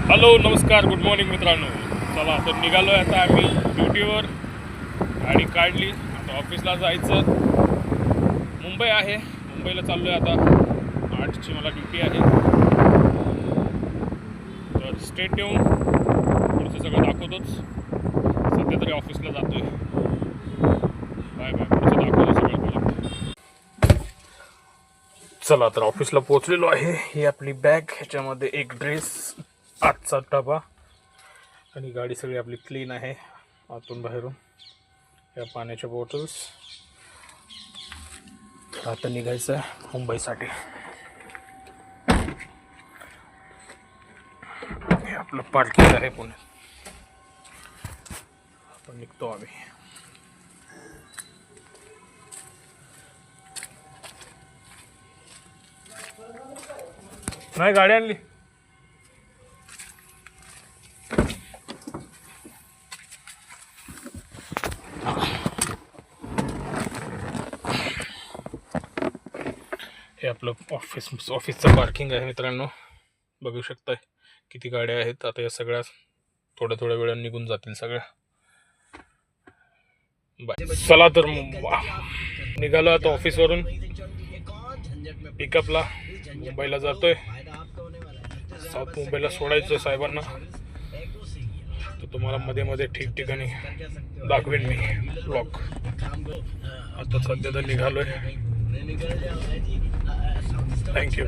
Hello नमस्कार good morning मित्रांनो. चला तर निघालो आहे आता आम्ही ड्युटीवर. गाडी काढली, आता ऑफिसला जायचं. मुंबई आहे, मुंबईला चाललो आहे आता. 8ची मला ड्युटी आहे. तर स्टेट येऊन पुढचं सगळं दाखवतोच. सध्या तरी ऑफिसला जातोय. बाय बाय, पुढचं दाखवतो सगळं परत. चला तर ऑफिसला पोहोचलेलो आहे. ही आपली बॅग, ह्याच्यामध्ये एक ड्रेस, आजचा डबा आणि गाडी सगळी आपली क्लीन आहे आतून बाहेरून. या पाण्याच्या बॉटल्स. आता निघायचं आहे मुंबईसाठी. हे आपलं पार्किंग आहे पुण्यात. आपण निघतो आम्ही. नाही गाडी आणली. हे आपलं ऑफिसचं पार्किंग आहे मित्रांनो. बघू शकताय किती गाड्या आहेत. आता या सगळ्या थोड्या वेळाने निघून जातील सगळ्या. बाय. चला तर निघालो आता ऑफिसवरून. पिकअपला मुंबईला जातोय. साऊथ मुंबईला सोडायचं साहेबांना. तर तुम्हाला मध्ये मध्ये ठिकठिकाणी दाखवेन मी ब्लॉग. आता सध्या तर निघालोय. थँक्यू.